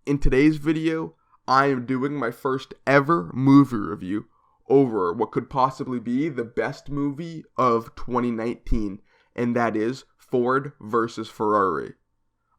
In today's video, I am doing my first ever movie review over what could possibly be the best movie of 2019, and that is Ford versus Ferrari.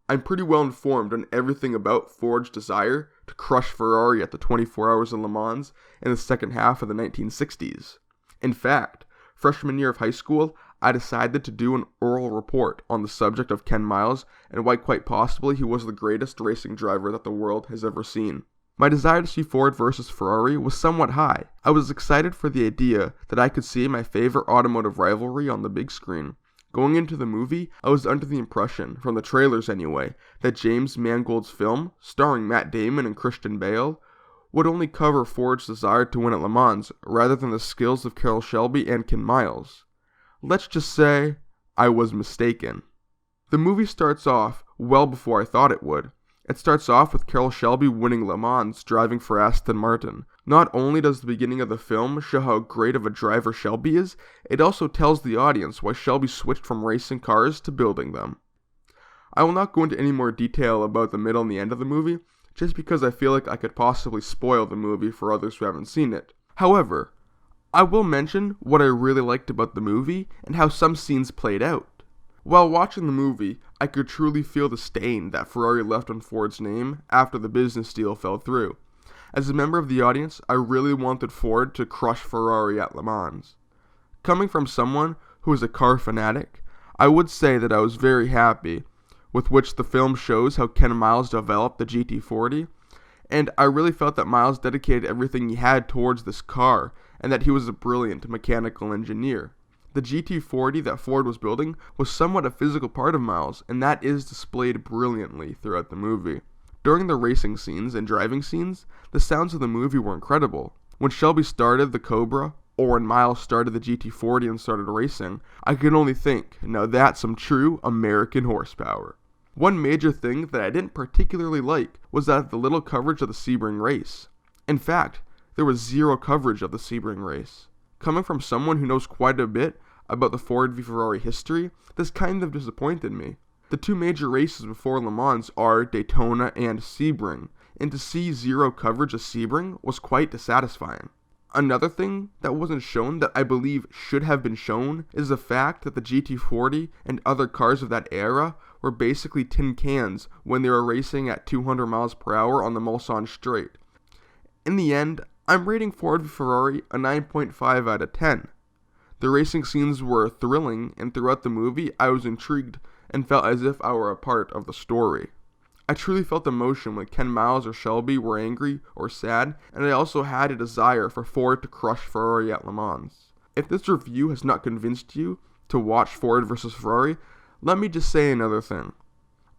I'm pretty well informed on everything about Ford's desire to crush Ferrari at the 24 Hours of Le Mans in the second half of the 1960s. In fact, freshman year of high school, I decided to do an oral report on the subject of Ken Miles and why quite possibly he was the greatest racing driver that the world has ever seen. My desire to see Ford versus Ferrari was somewhat high. I was excited for the idea that I could see my favorite automotive rivalry on the big screen. Going into the movie, I was under the impression, from the trailers anyway, that James Mangold's film, starring Matt Damon and Christian Bale, would only cover Ford's desire to win at Le Mans rather than the skills of Carroll Shelby and Ken Miles. Let's just say I was mistaken. The movie starts off well before I thought it would. It starts off with Carroll Shelby winning Le Mans driving for Aston Martin. Not only does the beginning of the film show how great of a driver Shelby is, it also tells the audience why Shelby switched from racing cars to building them. I will not go into any more detail about the middle and the end of the movie, just because I feel like I could possibly spoil the movie for others who haven't seen it. However, I will mention what I really liked about the movie and how some scenes played out. While watching the movie, I could truly feel the stain that Ferrari left on Ford's name after the business deal fell through. As a member of the audience, I really wanted Ford to crush Ferrari at Le Mans. Coming from someone who is a car fanatic, I would say that I was very happy with which the film shows how Ken Miles developed the GT40, and I really felt that Miles dedicated everything he had towards this car, and that he was a brilliant mechanical engineer. The GT40 that Ford was building was somewhat a physical part of Miles, and that is displayed brilliantly throughout the movie. During the racing scenes and driving scenes, the sounds of the movie were incredible. When Shelby started the Cobra, or when Miles started the GT40 and started racing, I could only think, now that's some true American horsepower. One major thing that I didn't particularly like was that the little coverage of the Sebring race. In fact, there was zero coverage of the Sebring race. Coming from someone who knows quite a bit about the Ford v Ferrari history, this kind of disappointed me. The two major races before Le Mans are Daytona and Sebring, and to see zero coverage of Sebring was quite dissatisfying. Another thing that wasn't shown that I believe should have been shown is the fact that the GT40 and other cars of that era were basically tin cans when they were racing at 200 miles per hour on the Mulsanne Straight. In the end, I'm rating Ford v Ferrari a 9.5 out of 10. The racing scenes were thrilling, and throughout the movie I was intrigued and felt as if I were a part of the story. I truly felt emotion when Ken Miles or Shelby were angry or sad, and I also had a desire for Ford to crush Ferrari at Le Mans. If this review has not convinced you to watch Ford vs Ferrari, let me just say another thing.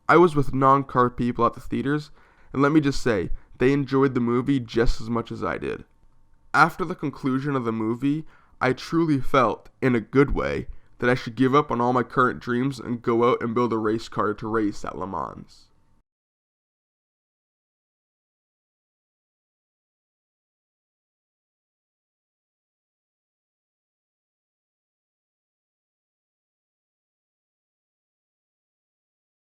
I was with non-car people at the theaters, and let me just say, they enjoyed the movie just as much as I did. After the conclusion of the movie, I truly felt, in a good way, that I should give up on all my current dreams and go out and build a race car to race at Le Mans.